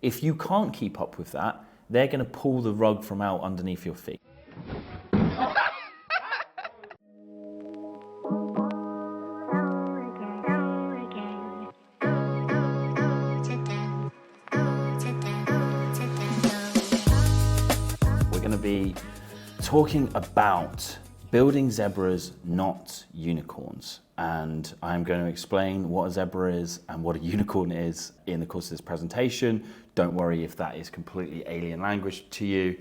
If you can't keep up with that, they're going to pull the rug from out underneath your feet. We're going to be talking about building zebras, not unicorns. And I'm going to explain what a zebra is and what a unicorn is in the course of this presentation. Don't worry if that is completely alien language to you.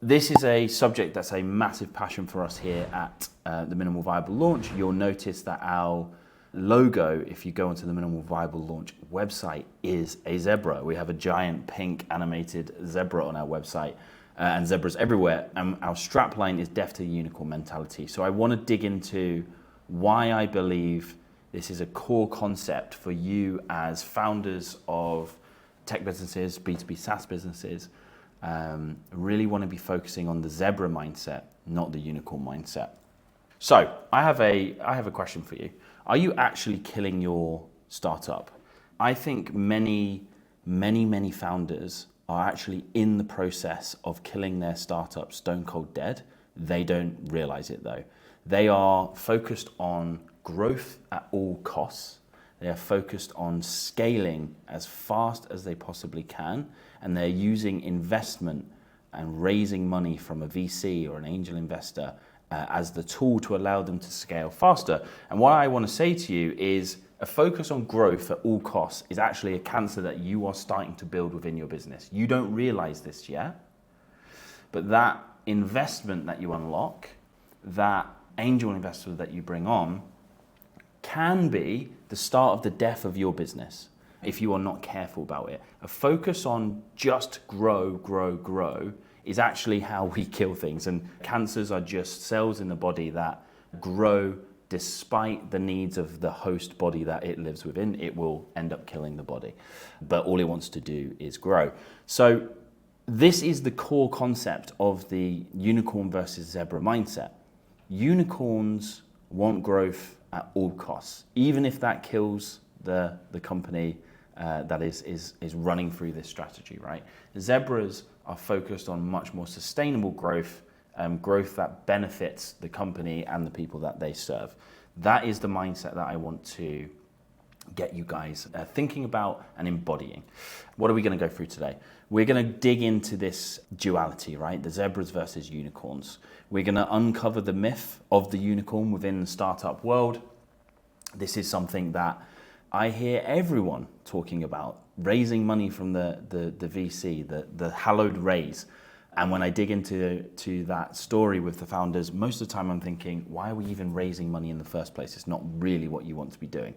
This is a subject that's a massive passion for us here at the Minimal Viable Launch. You'll notice that our logo, if you go onto the Minimal Viable Launch website, is a zebra. We have a giant pink animated zebra on our website. And zebras everywhere, and our strapline is deaf to the unicorn mentality. So I want to dig into why I believe this is a core concept for you as founders of tech businesses, B2B SaaS businesses. Really want to be focusing on the zebra mindset, not the unicorn mindset. So I have a question for you. Are you actually killing your startup? I think many founders are actually in the process of killing their startup stone cold dead. They don't realize it though. They are focused on growth at all costs. They are focused on scaling as fast as they possibly can, and they're using investment and raising money from a VC or an angel investor as the tool to allow them to scale faster. And what I want to say to you is a focus on growth at all costs is actually a cancer that you are starting to build within your business. You don't realize this yet, but that investment that you unlock, that angel investor that you bring on, can be the start of the death of your business if you are not careful about it. A focus on just grow is actually how we kill things. And cancers are just cells in the body that grow despite the needs of the host body that it lives within. It will end up killing the body, but all it wants to do is grow. So this is the core concept of the unicorn versus zebra mindset. Unicorns want growth at all costs, even if that kills the company that is running through this strategy, right? Zebras are focused on much more sustainable growth, growth that benefits the company and the people that they serve. That is the mindset that I want to get you guys thinking about and embodying. What are we going to go through today? We're going to dig into this duality, right? The zebras versus unicorns. We're going to uncover the myth of the unicorn within the startup world. This is something that I hear everyone talking about, raising money from the VC, the hallowed raise. And when I dig into that story with the founders, most of the time I'm thinking, why are we even raising money in the first place? It's not really what you want to be doing.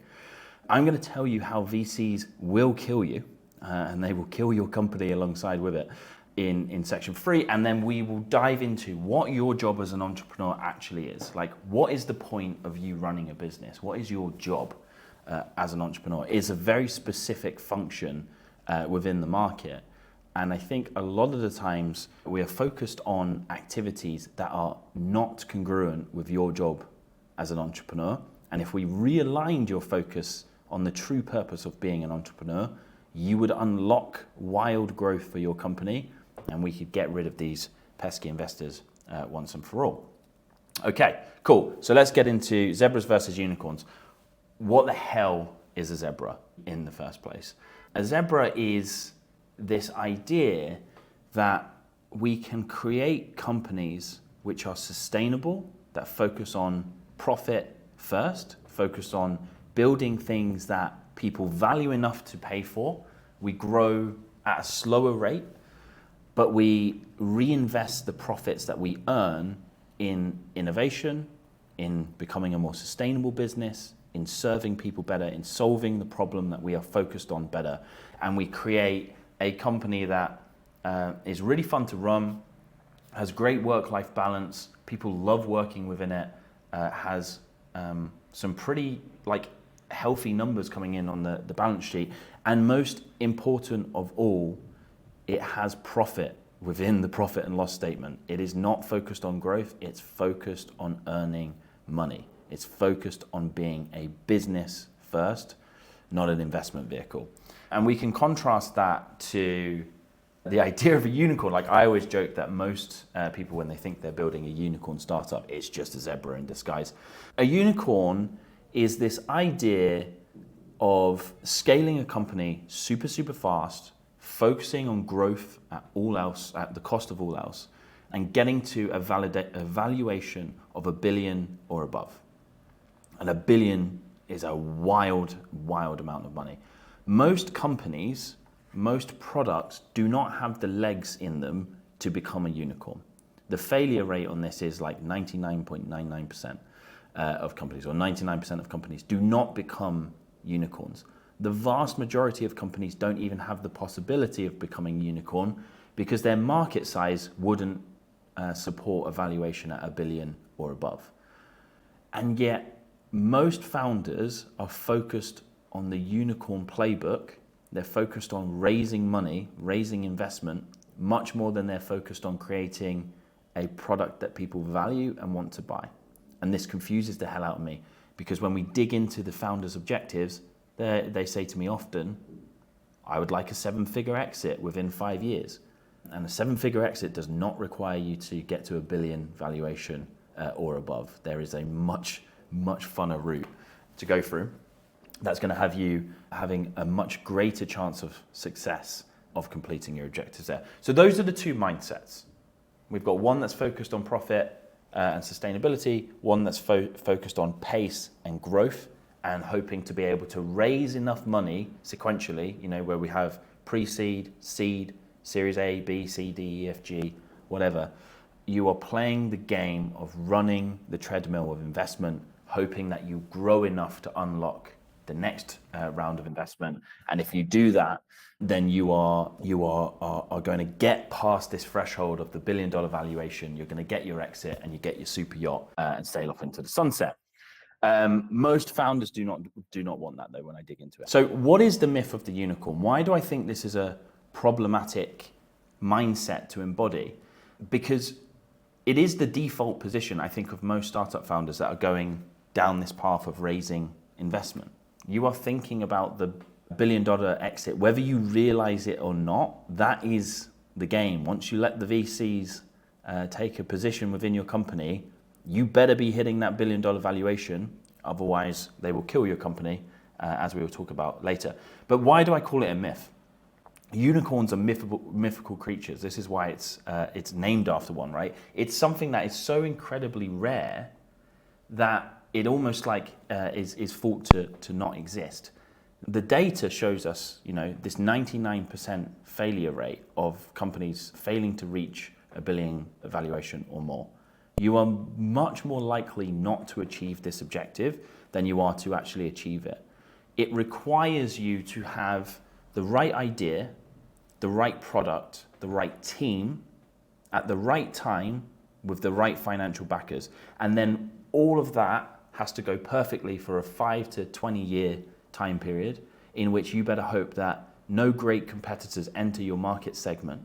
I'm going to tell you how VCs will kill you, and they will kill your company alongside with it in section 3. And then we will dive into what your job as an entrepreneur actually is. Like, what is the point of you running a business? What is your job as an entrepreneur? It's a very specific function within the market. And I think a lot of the times we are focused on activities that are not congruent with your job as an entrepreneur. And if we realigned your focus on the true purpose of being an entrepreneur, you would unlock wild growth for your company, and we could get rid of these pesky investors once and for all. Okay, cool. So let's get into zebras versus unicorns. What the hell is a zebra in the first place? A zebra is this idea that we can create companies which are sustainable, that focus on profit first, focus on building things that people value enough to pay for. We grow at a slower rate, but we reinvest the profits that we earn in innovation, in becoming a more sustainable business, in serving people better, in solving the problem that we are focused on better. And we create a company that is really fun to run, has great work-life balance, people love working within it, has some pretty healthy numbers coming in on the balance sheet, and most important of all, it has profit within the profit and loss statement. It is not focused on growth, it's focused on earning money. It's focused on being a business first, not an investment vehicle. And we can contrast that to the idea of a unicorn. Like I always joke that most people, when they think they're building a unicorn startup, it's just a zebra in disguise. A unicorn is this idea of scaling a company super, super fast, focusing on growth at the cost of all else, and getting to a valuation of $1 billion or above. And $1 billion is a wild, wild amount of money. Most companies, most products do not have the legs in them to become a unicorn. The failure rate on this is like 99.99% of companies, or 99% of companies do not become unicorns. The vast majority of companies don't even have the possibility of becoming unicorn because their market size wouldn't support a valuation at $1 billion or above. And yet, most founders are focused on the unicorn playbook. They're focused on raising money, raising investment, much more than they're focused on creating a product that people value and want to buy. And this confuses the hell out of me because when we dig into the founders' objectives, they say to me often, I would like a 7-figure exit within 5 years. And a 7-figure exit does not require you to get to $1 billion valuation or above. There is a much, much funner route to go through that's going to have you having a much greater chance of success of completing your objectives there. So those are the two mindsets. We've got one that's focused on profit and sustainability, one that's focused on pace and growth and hoping to be able to raise enough money sequentially, where we have pre-seed, seed, Series A, B, C, D, E, F, G, whatever. You are playing the game of running the treadmill of investment, hoping that you grow enough to unlock the next round of investment. And if you do that, then you are going to get past this threshold of the $1 billion valuation. You're going to get your exit and you get your super yacht and sail off into the sunset. Most founders do not want that though when I dig into it. So what is the myth of the unicorn? Why do I think this is a problematic mindset to embody? Because it is the default position, I think, of most startup founders that are going down this path of raising investment. You are thinking about the $1 billion exit, whether you realize it or not. That is the game. Once you let the VCs take a position within your company, you better be hitting that $1 billion valuation. Otherwise, they will kill your company, as we will talk about later. But why do I call it a myth? Unicorns are mythical creatures. This is why it's named after one, right? It's something that is so incredibly rare that it almost like is thought to not exist. The data shows us, this 99% failure rate of companies failing to reach $1 billion valuation or more. You are much more likely not to achieve this objective than you are to actually achieve it. It requires you to have the right idea, the right product, the right team, at the right time, with the right financial backers. And then all of that has to go perfectly for a 5 to 20 year time period in which you better hope that no great competitors enter your market segment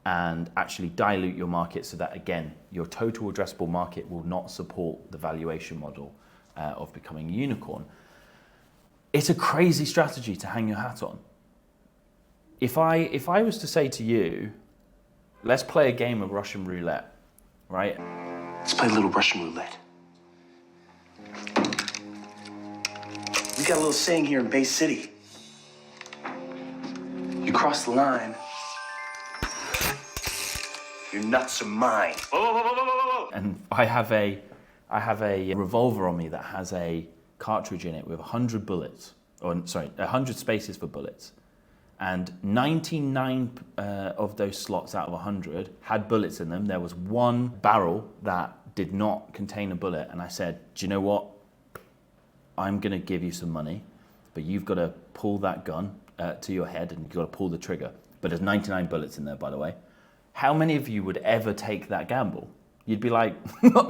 and actually dilute your market so that, again, your total addressable market will not support the valuation model of becoming a unicorn. It's a crazy strategy to hang your hat on. If I was to say to you, let's play a game of Russian roulette, right? Let's play a little Russian roulette. We got a little saying here in Bay City. You cross the line, your nuts are mine. Whoa. And I have a revolver on me that has a cartridge in it with 100 bullets, 100 spaces for bullets. And 99 of those slots out of 100 had bullets in them. There was one barrel that did not contain a bullet. And I said, do you know what? I'm going to give you some money, but you've got to pull that gun to your head and you've got to pull the trigger. But there's 99 bullets in there, by the way. How many of you would ever take that gamble? You'd be like,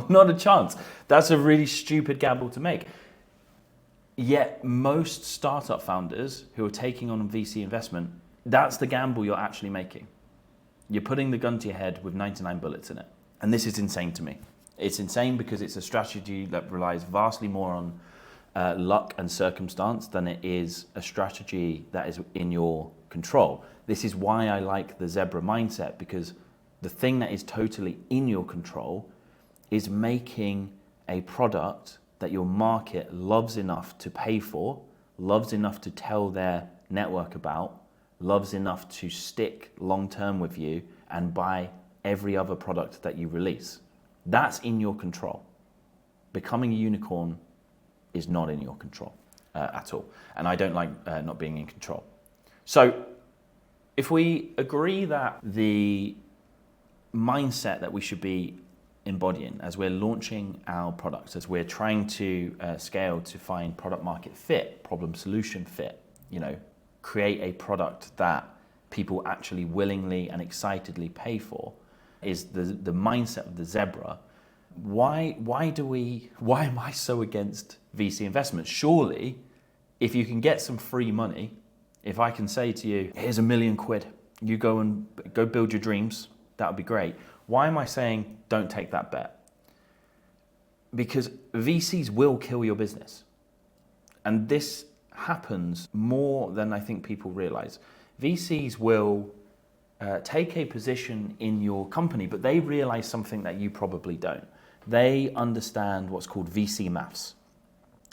not a chance. That's a really stupid gamble to make. Yet most startup founders who are taking on VC investment, that's the gamble you're actually making. You're putting the gun to your head with 99 bullets in it. And this is insane to me. It's insane because it's a strategy that relies vastly more on luck and circumstance than it is a strategy that is in your control. This is why I like the zebra mindset, because the thing that is totally in your control is making a product that your market loves enough to pay for, loves enough to tell their network about, loves enough to stick long-term with you and buy every other product that you release. That's in your control. Becoming a unicorn is not in your control at all. And I don't like not being in control. So if we agree that the mindset that we should be embodying as we're launching our products, as we're trying to scale to find product market fit, problem solution fit, create a product that people actually willingly and excitedly pay for, is the mindset of the zebra. Why am I so against VC investments? Surely, if you can get some free money, if I can say to you, here's £1 million, you go build your dreams, that would be great. Why am I saying don't take that bet? Because VCs will kill your business. And this happens more than I think people realize. VCs will take a position in your company, but they realize something that you probably don't. They understand what's called VC maths.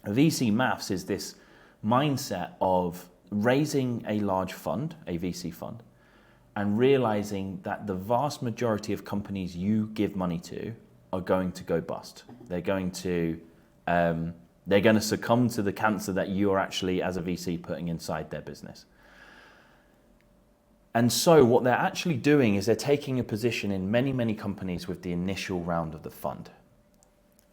VC maths is this mindset of raising a large fund, a VC fund, and realizing that the vast majority of companies you give money to are going to go bust. They're going to succumb to the cancer that you are actually, as a VC, putting inside their business. And so what they're actually doing is they're taking a position in many, many companies with the initial round of the fund.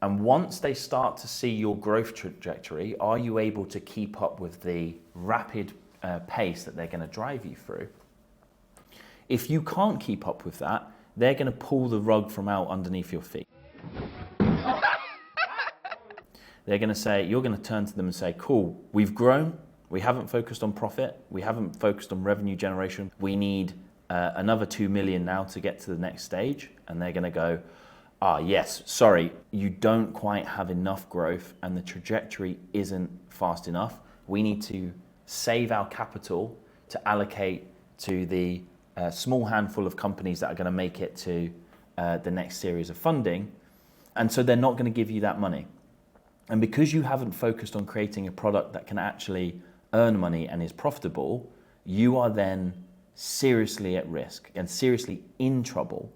And once they start to see your growth trajectory, are you able to keep up with the rapid pace that they're going to drive you through? If you can't keep up with that, they're going to pull the rug from out underneath your feet. They're going to say, you're going to turn to them and say, cool, we've grown. We haven't focused on profit. We haven't focused on revenue generation. We need another 2 million now to get to the next stage. And they're going to go, yes, sorry, you don't quite have enough growth and the trajectory isn't fast enough. We need to save our capital to allocate to the small handful of companies that are going to make it to the next series of funding. And so they're not going to give you that money. And because you haven't focused on creating a product that can actually earn money and is profitable, you are then seriously at risk and seriously in trouble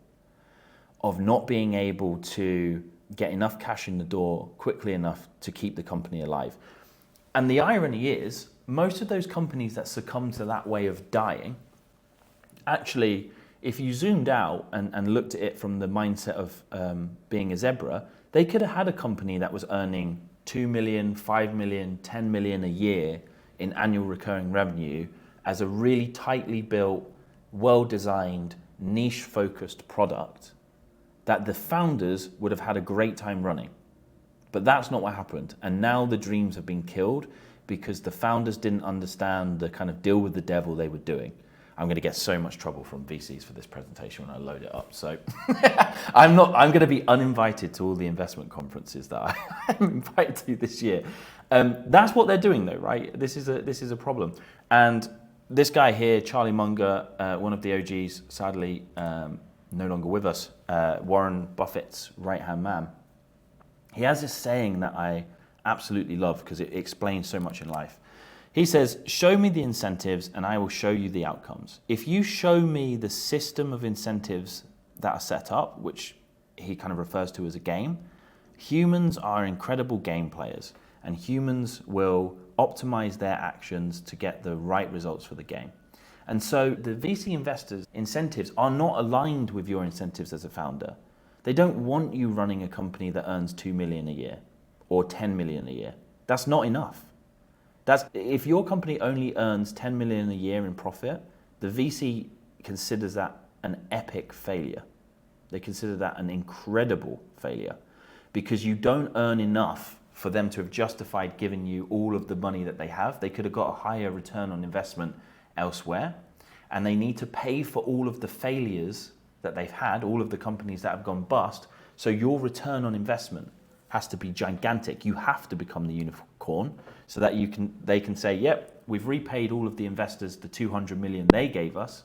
of not being able to get enough cash in the door quickly enough to keep the company alive. And the irony is, most of those companies that succumb to that way of dying, actually, if you zoomed out and looked at it from the mindset of being a zebra, they could have had a company that was earning 2 million, 5 million, 10 million a year in annual recurring revenue as a really tightly built, well-designed, niche-focused product that the founders would have had a great time running. But that's not what happened. And now the dreams have been killed because the founders didn't understand the kind of deal with the devil they were doing. I'm going to get so much trouble from VCs for this presentation when I load it up. So I'm going to be uninvited to all the investment conferences that I'm invited to this year. That's what they're doing though, right? This is a problem. And this guy here, Charlie Munger, one of the OGs, sadly no longer with us, Warren Buffett's right-hand man, he has this saying that I absolutely love because it explains so much in life. He says, show me the incentives and I will show you the outcomes. If you show me the system of incentives that are set up, which he kind of refers to as a game, humans are incredible game players and humans will optimize their actions to get the right results for the game. And so the VC investors' incentives are not aligned with your incentives as a founder. They don't want you running a company that earns 2 million a year or 10 million a year. That's not enough. If your company only earns 10 million a year in profit, the VC considers that an epic failure. They consider that an incredible failure because you don't earn enough for them to have justified giving you all of the money that they have. They could have got a higher return on investment elsewhere, and they need to pay for all of the failures that they've had, all of the companies that have gone bust. So your return on investment has to be gigantic. You have to become the unicorn unicorn so that they can say, yep, we've repaid all of the investors the 200 million they gave us,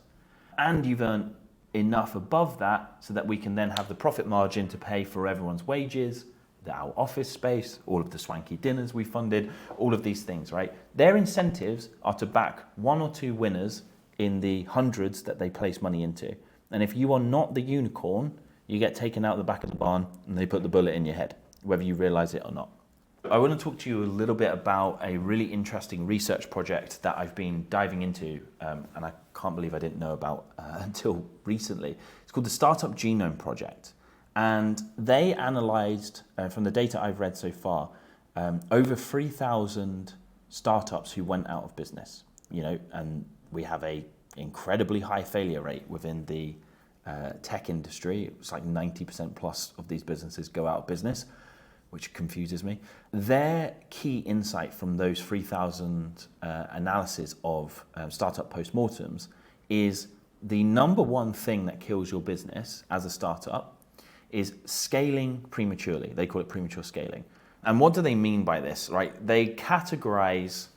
and you've earned enough above that so that we can then have the profit margin to pay for everyone's wages, our office space, all of the swanky dinners we funded, all of these things, right? Their incentives are to back one or two winners in the hundreds that they place money into. And if you are not the unicorn, you get taken out the back of the barn and they put the bullet in your head, whether you realize it or not. I want to talk to you a little bit about a really interesting research project that I've been diving into, and I can't believe I didn't know about until recently. It's called the Startup Genome Project. And they analyzed, from the data I've read so far, over 3,000 startups who went out of business. And we have a incredibly high failure rate within the tech industry. It's like 90% plus of these businesses go out of business, which confuses me. Their key insight from those 3,000 analysis of startup postmortems is the number one thing that kills your business as a startup is scaling prematurely. They call it premature scaling. And what do they mean by this, right? They categorize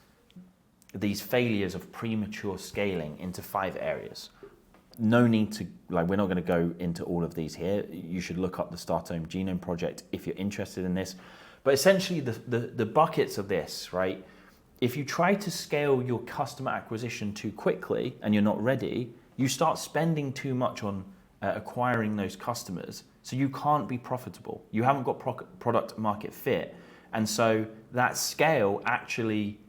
these failures of premature scaling into 5 areas. No need to, we're not going to go into all of these here. You should look up the Startup Genome Project if you're interested in this. But essentially the buckets of this, right? If you try to scale your customer acquisition too quickly and you're not ready, you start spending too much on acquiring those customers, so you can't be profitable. You haven't got product market fit. And so that scale actually,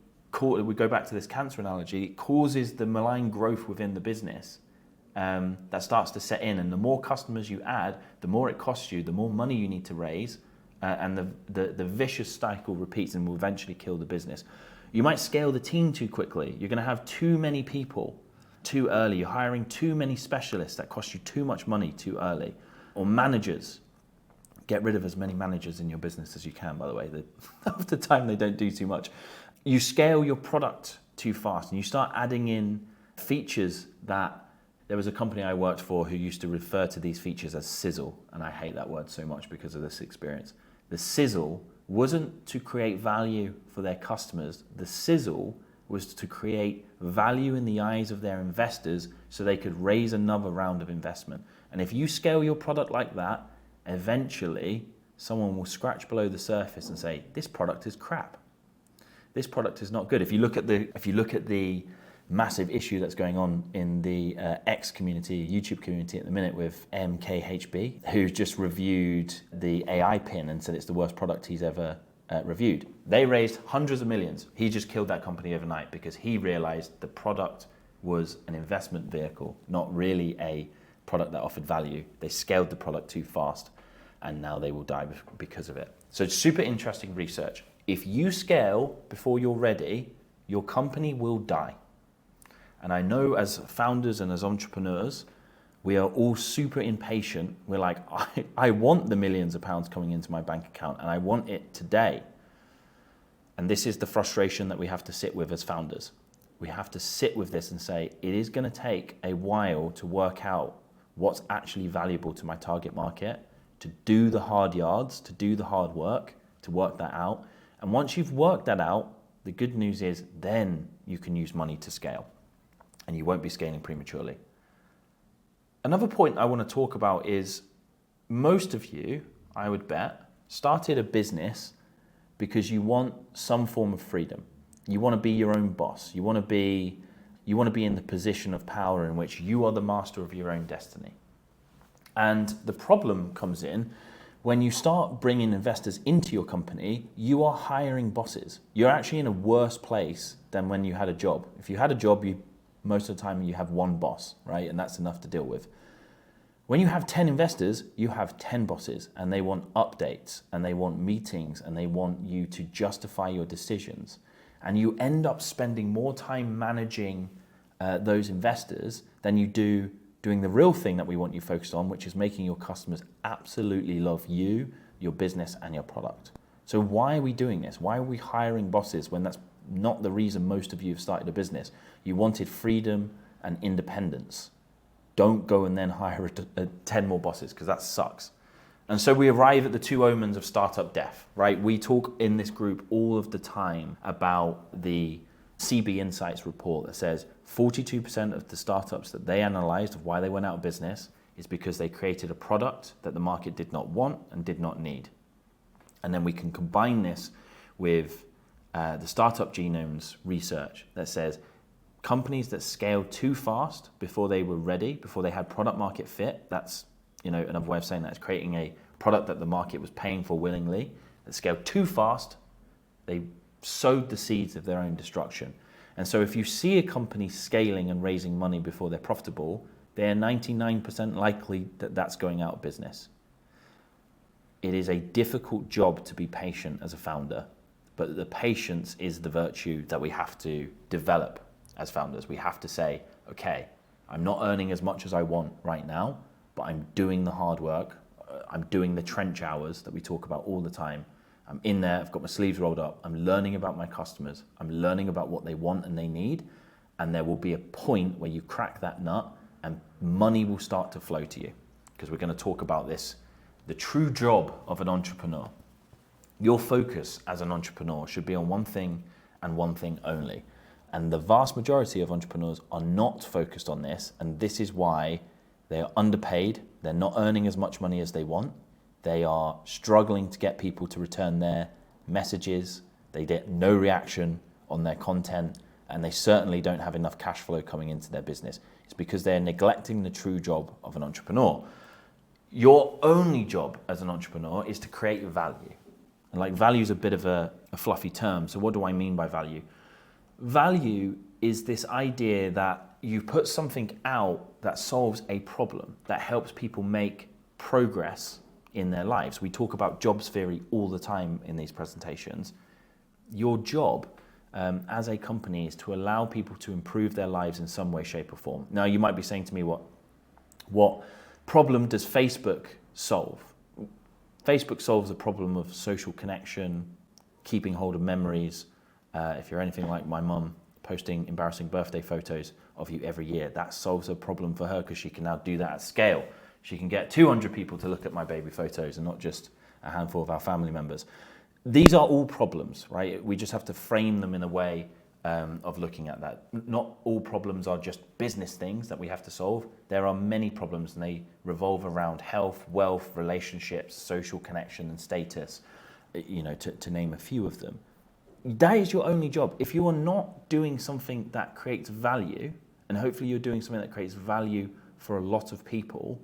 we go back to this cancer analogy, it causes the malign growth within the business that starts to set in. And the more customers you add, the more it costs you, the more money you need to raise, and the vicious cycle repeats and will eventually kill the business. You might scale the team too quickly. You're going to have too many people too early. You're hiring too many specialists that cost you too much money too early. Or managers. Get rid of as many managers in your business as you can, by the way. Half the time they don't do too much. You scale your product too fast and you start adding in features that, there was a company I worked for who used to refer to these features as sizzle, and I hate that word so much because of this experience. The sizzle wasn't to create value for their customers. The sizzle was to create value in the eyes of their investors so they could raise another round of investment. And if you scale your product like that, eventually someone will scratch below the surface and say, this product is crap. This product is not good. If you look at the massive issue that's going on in the X community, YouTube community at the minute with MKHB, who's just reviewed the AI pin and said it's the worst product he's ever reviewed. They raised hundreds of millions. He just killed that company overnight because he realized the product was an investment vehicle, not really a product that offered value. They scaled the product too fast and now they will die because of it. So it's super interesting research. If you scale before you're ready, your company will die. And I know as founders and as entrepreneurs, we are all super impatient. We're like, I want the millions of pounds coming into my bank account and I want it today. And this is the frustration that we have to sit with as founders. We have to sit with this and say, it is going to take a while to work out what's actually valuable to my target market, to do the hard yards, to do the hard work, to work that out. And once you've worked that out, the good news is then you can use money to scale and you won't be scaling prematurely. Another point I want to talk about is most of you, I would bet, started a business because you want some form of freedom. You want to be your own boss. You want to be in the position of power in which you are the master of your own destiny. And the problem comes in when you start bringing investors into your company, you are hiring bosses. You're actually in a worse place than when you had a job. If you had a job, most of the time you have one boss, right? And that's enough to deal with. When you have 10 investors, you have 10 bosses and they want updates and they want meetings and they want you to justify your decisions. And you end up spending more time managing those investors than you do doing the real thing that we want you focused on, which is making your customers absolutely love you, your business and your product. So why are we doing this? Why are we hiring bosses when that's not the reason most of you have started a business? You wanted freedom and independence. Don't go and then hire 10 more bosses because that sucks. And so we arrive at the two omens of startup death, right? We talk in this group all of the time about the CB Insights report that says 42% of the startups that they analyzed of why they went out of business is because they created a product that the market did not want and did not need. And then we can combine this with the Startup Genomes research that says companies that scaled too fast before they were ready, before they had product market fit, that's another way of saying that is creating a product that the market was paying for willingly, that scaled too fast, they sowed the seeds of their own destruction. And so if you see a company scaling and raising money before they're profitable, they're 99% likely that that's going out of business. It is a difficult job to be patient as a founder, but the patience is the virtue that we have to develop as founders. We have to say, okay, I'm not earning as much as I want right now, but I'm doing the hard work. I'm doing the trench hours that we talk about all the time. I'm in there, I've got my sleeves rolled up. I'm learning about my customers. I'm learning about what they want and they need. And there will be a point where you crack that nut and money will start to flow to you. Because we're going to talk about this, the true job of an entrepreneur. Your focus as an entrepreneur should be on one thing and one thing only. And the vast majority of entrepreneurs are not focused on this. And this is why they are underpaid. They're not earning as much money as they want. They are struggling to get people to return their messages. They get no reaction on their content. And they certainly don't have enough cash flow coming into their business. It's because they're neglecting the true job of an entrepreneur. Your only job as an entrepreneur is to create value. And value is a bit of a fluffy term. So what do I mean by value? Value is this idea that you put something out that solves a problem, that helps people make progress in their lives. We talk about jobs theory all the time in these presentations. Your job as a company is to allow people to improve their lives in some way, shape or form. Now you might be saying to me, what problem does Facebook solve? Facebook solves the problem of social connection, keeping hold of memories. If you're anything like my mum, posting embarrassing birthday photos of you every year, that solves a problem for her because she can now do that at scale. She can get 200 people to look at my baby photos and not just a handful of our family members. These are all problems, right? We just have to frame them in a way of looking at that. Not all problems are just business things that we have to solve. There are many problems and they revolve around health, wealth, relationships, social connection and status, to name a few of them. That is your only job. If you are not doing something that creates value, and hopefully you're doing something that creates value for a lot of people,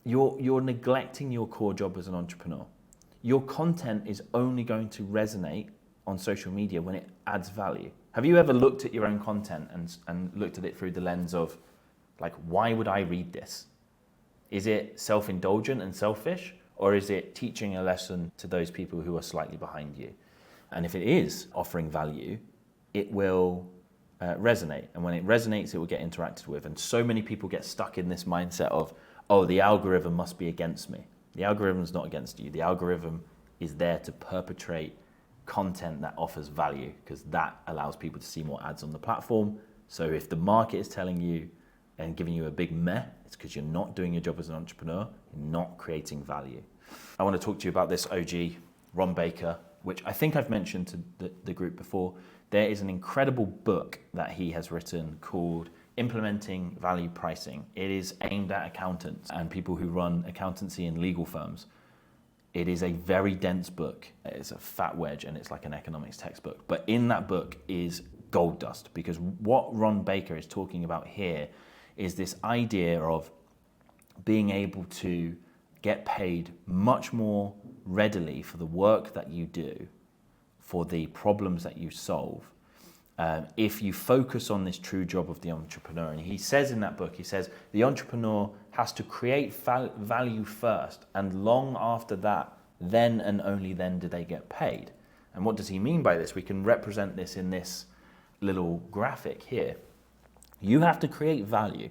you're neglecting your core job as an entrepreneur. Your content is only going to resonate on social media when it adds value. Have you ever looked at your own content and looked at it through the lens of, why would I read this? Is it self-indulgent and selfish, or is it teaching a lesson to those people who are slightly behind you? And if it is offering value, it will resonate. And when it resonates, it will get interacted with. And so many people get stuck in this mindset of, the algorithm must be against me. The algorithm is not against you. The algorithm is there to perpetrate content that offers value because that allows people to see more ads on the platform. So if the market is telling you and giving you a big meh, it's because you're not doing your job as an entrepreneur, you're not creating value. I want to talk to you about this OG, Ron Baker, which I think I've mentioned to the group before. There is an incredible book that he has written called Implementing Value Pricing. It is aimed at accountants and people who run accountancy and legal firms. It is a very dense book. It's a fat wedge and it's like an economics textbook. But in that book is gold dust because what Ron Baker is talking about here is this idea of being able to get paid much more readily for the work that you do, for the problems that you solve, if you focus on this true job of the entrepreneur. And he says in that book, the entrepreneur has to create value first, and long after that, then and only then do they get paid. And what does he mean by this? We can represent this in this little graphic here. You have to create value.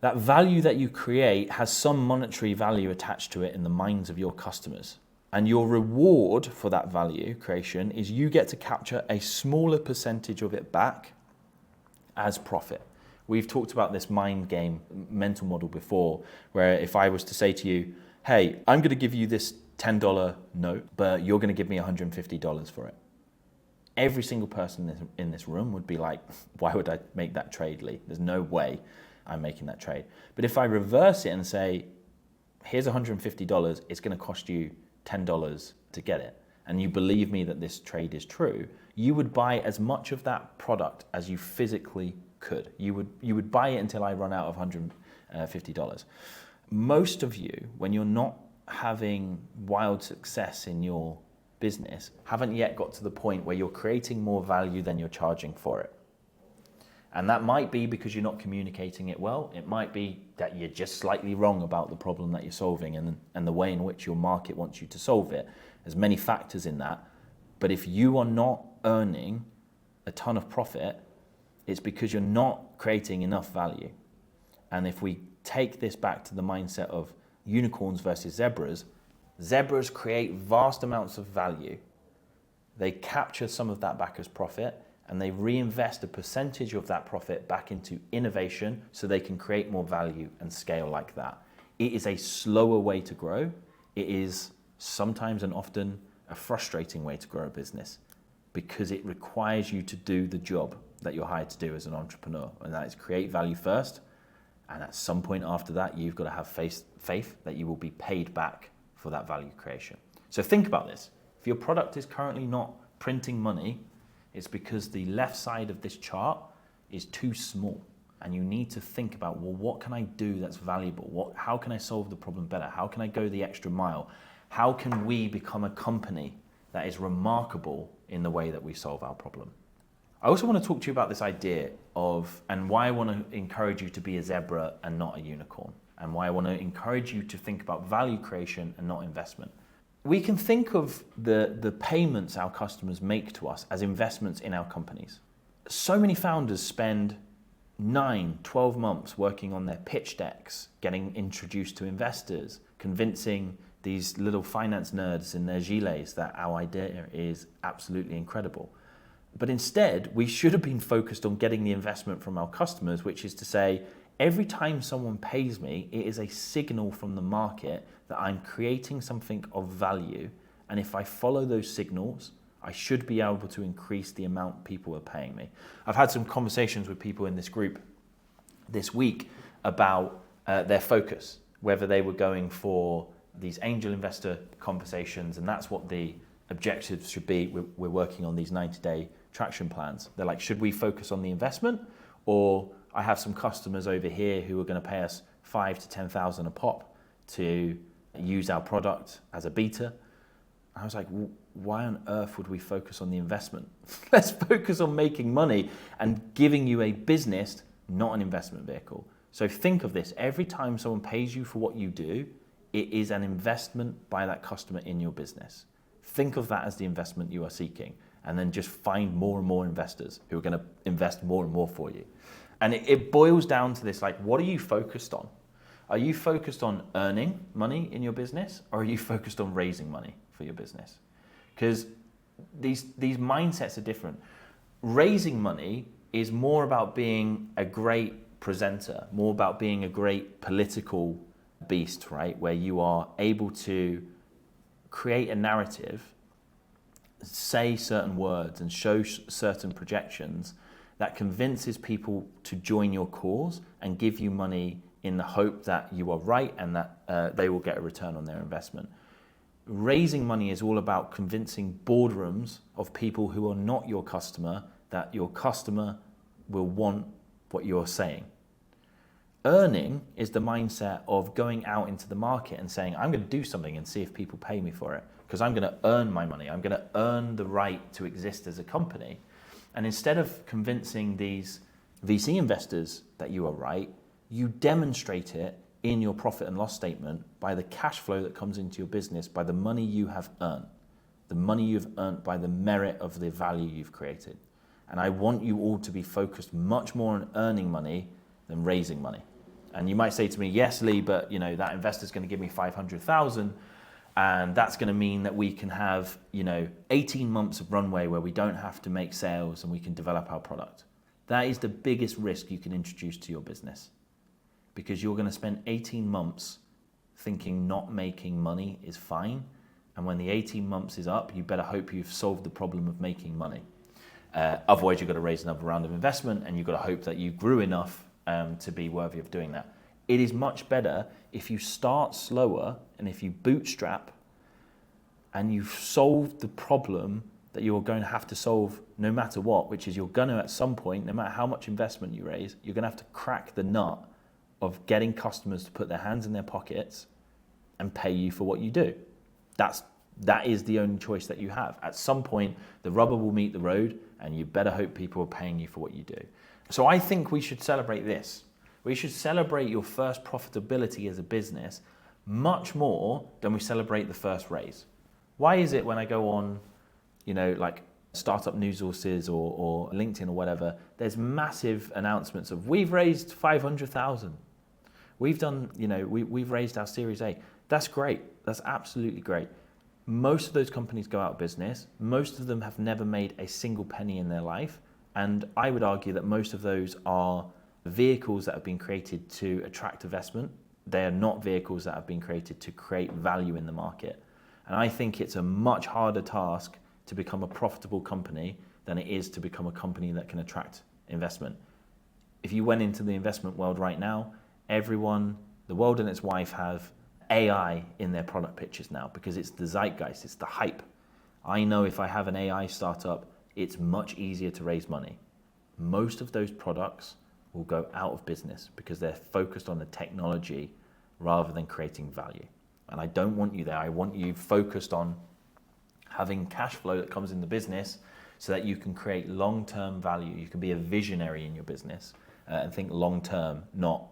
That value that you create has some monetary value attached to it in the minds of your customers. And your reward for that value creation is you get to capture a smaller percentage of it back as profit. We've talked about this mind game mental model before, where if I was to say to you, hey, I'm going to give you this $10 note, but you're going to give me $150 for it. Every single person in this room would be like, why would I make that trade, Lee? There's no way I'm making that trade. But if I reverse it and say, here's $150, it's going to cost you $10 to get it, and you believe me that this trade is true, you would buy as much of that product as you physically could. You would buy it until I run out of $150. Most of you, when you're not having wild success in your business, haven't yet got to the point where you're creating more value than you're charging for it. And that might be because you're not communicating it well. It might be that you're just slightly wrong about the problem that you're solving and the way in which your market wants you to solve it. There's many factors in that. But if you are not earning a ton of profit, it's because you're not creating enough value. And if we take this back to the mindset of unicorns versus zebras, zebras create vast amounts of value. They capture some of that back as profit, and they reinvest a percentage of that profit back into innovation so they can create more value and scale like that. It is a slower way to grow. It is sometimes and often a frustrating way to grow a business because it requires you to do the job that you're hired to do as an entrepreneur, and that is create value first. And at some point after that, you've got to have faith that you will be paid back for that value creation. So think about this. If your product is currently not printing money, it's because the left side of this chart is too small. And you need to think about, well, what can I do that's valuable? How can I solve the problem better? How can I go the extra mile? How can we become a company that is remarkable in the way that we solve our problem? I also want to talk to you about this idea of, and why I want to encourage you to be a zebra and not a unicorn, and why I want to encourage you to think about value creation and not investment. We can think of the payments our customers make to us as investments in our companies. So many founders spend 9, 12 months working on their pitch decks, getting introduced to investors, convincing these little finance nerds in their gilets that our idea is absolutely incredible. But instead, we should have been focused on getting the investment from our customers, which is to say, every time someone pays me, it is a signal from the market that I'm creating something of value. And if I follow those signals, I should be able to increase the amount people are paying me. I've had some conversations with people in this group this week about their focus, whether they were going for these angel investor conversations, and that's what the objectives should be. We're working on these 90-day traction plans. They're like, should we focus on the investment, or I have some customers over here who are going to pay us $5,000 to $10,000 a pop to use our product as a beta. I was like, why on earth would we focus on the investment? Let's focus on making money and giving you a business, not an investment vehicle. So think of this. Every time someone pays you for what you do, it is an investment by that customer in your business. Think of that as the investment you are seeking, and then just find more and more investors who are going to invest more and more for you. And it boils down to this, like, what are you focused on? Are you focused on earning money in your business, or are you focused on raising money for your business? Because these mindsets are different. Raising money is more about being a great presenter, more about being a great political beast, right? Where you are able to create a narrative, say certain words, and show certain projections that convinces people to join your cause and give you money in the hope that you are right and that they will get a return on their investment. Raising money is all about convincing boardrooms of people who are not your customer that your customer will want what you're saying. Earning is the mindset of going out into the market and saying, I'm going to do something and see if people pay me for it, because I'm going to earn my money. I'm going to earn the right to exist as a company. And instead of convincing these VC investors that you are right, you demonstrate it in your profit and loss statement by the cash flow that comes into your business, by the money you have earned, the money you've earned by the merit of the value you've created. And I want you all to be focused much more on earning money than raising money. And you might say to me, yes, Lee, but that investor's going to give me 500,000, and that's going to mean that we can have 18 months of runway where we don't have to make sales and we can develop our product. That is the biggest risk you can introduce to your business, because you're going to spend 18 months thinking not making money is fine. And when the 18 months is up, you better hope you've solved the problem of making money. Otherwise, you've got to raise another round of investment, and you've got to hope that you grew enough to be worthy of doing that. It is much better if you start slower and if you bootstrap and you've solved the problem that you're going to have to solve no matter what, which is you're going to, at some point, no matter how much investment you raise, you're going to have to crack the nut of getting customers to put their hands in their pockets and pay you for what you do. That is the only choice that you have. At some point, the rubber will meet the road, and you better hope people are paying you for what you do. So I think we should celebrate this. We should celebrate your first profitability as a business much more than we celebrate the first raise. Why is it when I go on, like startup news sources or LinkedIn or whatever, there's massive announcements of we've raised 500,000. We've done, we've raised our Series A. That's great. That's absolutely great. Most of those companies go out of business. Most of them have never made a single penny in their life. And I would argue that most of those are vehicles that have been created to attract investment. They are not vehicles that have been created to create value in the market. And I think it's a much harder task to become a profitable company than it is to become a company that can attract investment. If you went into the investment world right now, everyone, the world and its wife, have AI in their product pitches now because it's the zeitgeist, it's the hype. I know if I have an AI startup, it's much easier to raise money. Most of those products will go out of business because they're focused on the technology rather than creating value. And I don't want you there. I want you focused on having cash flow that comes in the business so that you can create long-term value. You can be a visionary in your business and think long-term, not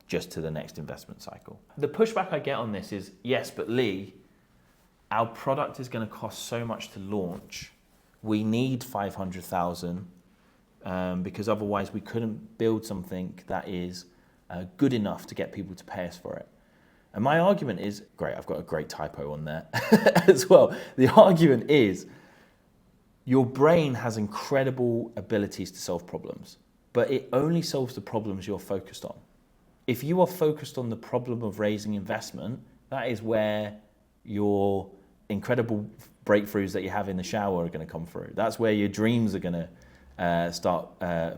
just to the next investment cycle. The pushback I get on this is, yes, but Lee, our product is going to cost so much to launch. We need 500,000 because otherwise we couldn't build something that is good enough to get people to pay us for it. And my argument is, great, I've got a great typo on there as well. The argument is, your brain has incredible abilities to solve problems, but it only solves the problems you're focused on. If you are focused on the problem of raising investment, that is where your incredible breakthroughs that you have in the shower are going to come through. That's where your dreams are going to start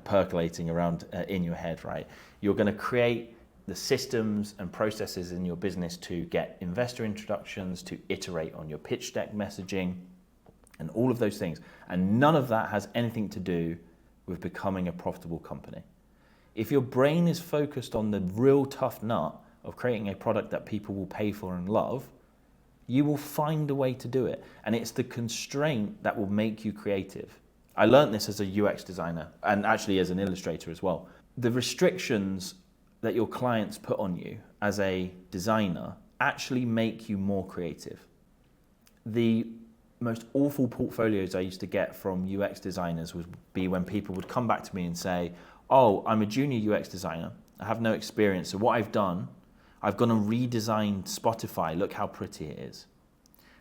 percolating around in your head, right? You're going to create the systems and processes in your business to get investor introductions, to iterate on your pitch deck messaging, and all of those things. And none of that has anything to do with becoming a profitable company. If your brain is focused on the real tough nut of creating a product that people will pay for and love, you will find a way to do it. And it's the constraint that will make you creative. I learned this as a UX designer and actually as an illustrator as well. The restrictions that your clients put on you as a designer actually make you more creative. The most awful portfolios I used to get from UX designers would be when people would come back to me and say, oh, I'm a junior UX designer. I have no experience. So what I've done, I've gone and redesigned Spotify. Look how pretty it is.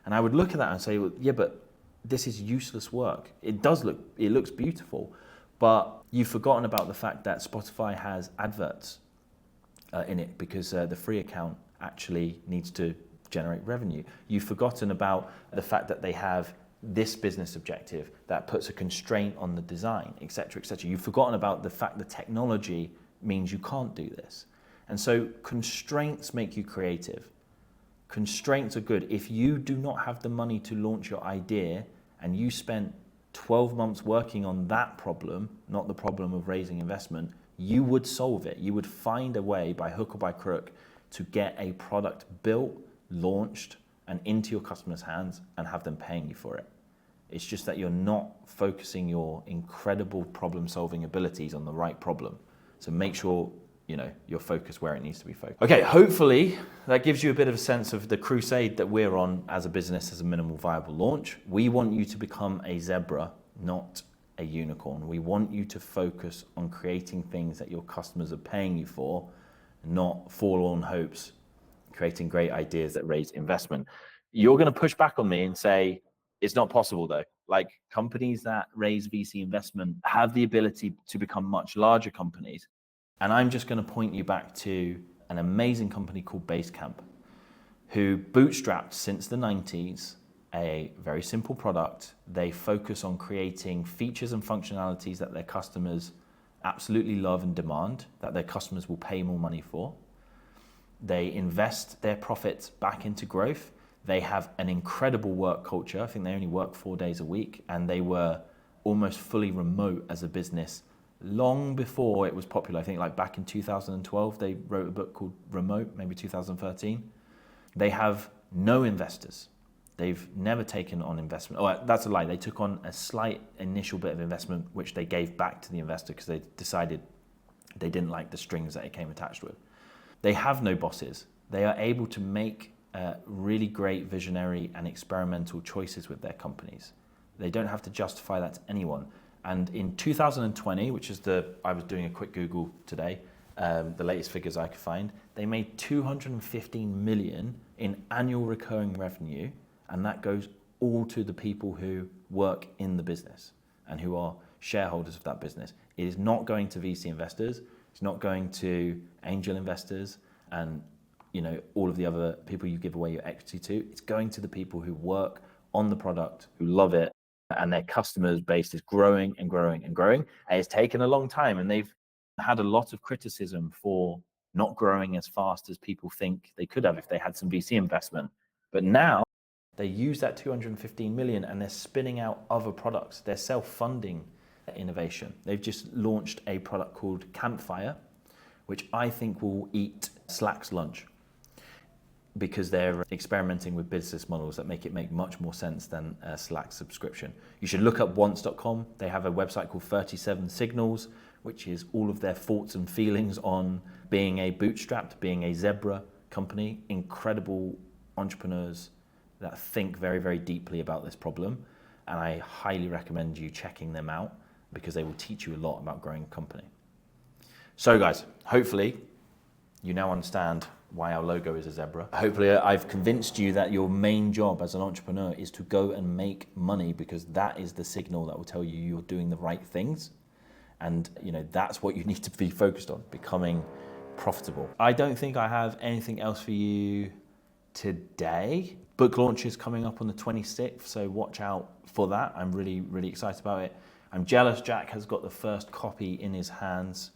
And I would look at that and say, well, yeah, but this is useless work. It looks beautiful, but you've forgotten about the fact that Spotify has adverts in it because the free account actually needs to generate revenue. You've forgotten about the fact that they have this business objective that puts a constraint on the design, et cetera, et cetera. You've forgotten about the fact that technology means you can't do this. And so constraints make you creative. Constraints are good. If you do not have the money to launch your idea and you spent 12 months working on that problem, not the problem of raising investment, you would solve it. You would find a way by hook or by crook to get a product built, launched, and into your customers' hands and have them paying you for it. It's just that you're not focusing your incredible problem-solving abilities on the right problem. So make sure you're focused where it needs to be focused. Okay, hopefully that gives you a bit of a sense of the crusade that we're on as a business as a minimal viable launch. We want you to become a zebra, not a unicorn. We want you to focus on creating things that your customers are paying you for, not forlorn hopes, creating great ideas that raise investment. You're going to push back on me and say, it's not possible though. Like companies that raise VC investment have the ability to become much larger companies. And I'm just going to point you back to an amazing company called Basecamp, who bootstrapped since the 90s a very simple product. They focus on creating features and functionalities that their customers absolutely love and demand, that their customers will pay more money for. They invest their profits back into growth. They have an incredible work culture. I think they only work 4 days a week, and they were almost fully remote as a business long before it was popular. I think like back in 2012, they wrote a book called Remote, maybe 2013. They have no investors. They've never taken on investment. Oh, that's a lie. They took on a slight initial bit of investment, which they gave back to the investor because they decided they didn't like the strings that it came attached with. They have no bosses. They are able to make really great visionary and experimental choices with their companies. They don't have to justify that to anyone. And in 2020, which is I was doing a quick Google today, the latest figures I could find, they made 215 million in annual recurring revenue, and that goes all to the people who work in the business and who are shareholders of that business. It is not going to VC investors. It's not going to angel investors and all of the other people you give away your equity to. It's going to the people who work on the product, who love it, and their customers base is growing and growing and growing. And it's taken a long time, and they've had a lot of criticism for not growing as fast as people think they could have if they had some VC investment. But now they use that 215 million and they're spinning out other products. They're self-funding innovation. They've just launched a product called Campfire, which I think will eat Slack's lunch, because they're experimenting with business models that make much more sense than a Slack subscription. You should look up once.com. They have a website called 37 Signals, which is all of their thoughts and feelings on being a bootstrapped, being a zebra company. Incredible entrepreneurs that think very, very deeply about this problem. And I highly recommend you checking them out because they will teach you a lot about growing a company. So guys, hopefully you now understand why our logo is a zebra. Hopefully I've convinced you that your main job as an entrepreneur is to go and make money, because that is the signal that will tell you you're doing the right things. And that's what you need to be focused on, becoming profitable. I don't think I have anything else for you today. Book launch is coming up on the 26th, so watch out for that. I'm really, really excited about it. I'm jealous Jack has got the first copy in his hands.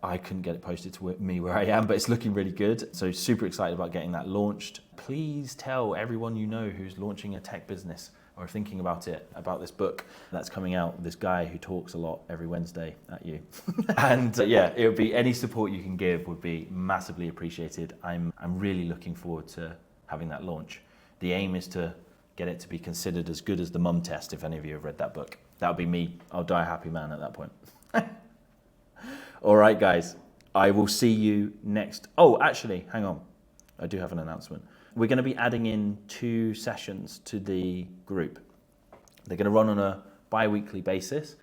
I couldn't get it posted to me where I am, but it's looking really good. So super excited about getting that launched. Please tell everyone you know who's launching a tech business or thinking about it, about this book that's coming out, this guy who talks a lot every Wednesday at you. And yeah, it would be, any support you can give would be massively appreciated. I'm really looking forward to having that launch. The aim is to get it to be considered as good as the Mum Test, if any of you have read that book. That would be me. I'll die a happy man at that point. All right, guys, I will see you next. Oh, actually, hang on. I do have an announcement. We're going to be adding in 2 sessions to the group. They're going to run on a bi-weekly basis.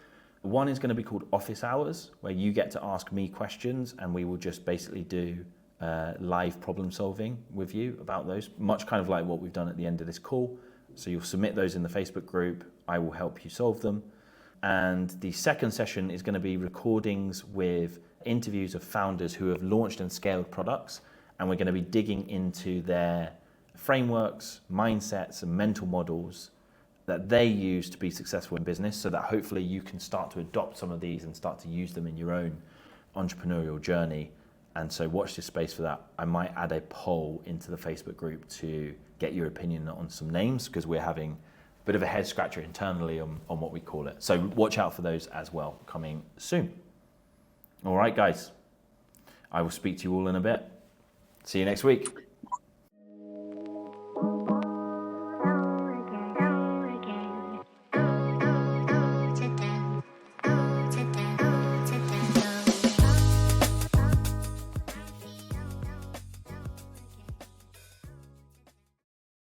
One is going to be called Office Hours, where you get to ask me questions and we will just basically do live problem solving with you about those, much kind of like what we've done at the end of this call. So you'll submit those in the Facebook group. I will help you solve them. And the second session is going to be recordings with interviews of founders who have launched and scaled products. And we're going to be digging into their frameworks, mindsets, and mental models that they use to be successful in business, so that hopefully you can start to adopt some of these and start to use them in your own entrepreneurial journey. And so watch this space for that. I might add a poll into the Facebook group to get your opinion on some names, because we're having a bit of a head scratcher internally on what we call it. So watch out for those as well, coming soon. All right, guys, I will speak to you all in a bit. See you next week.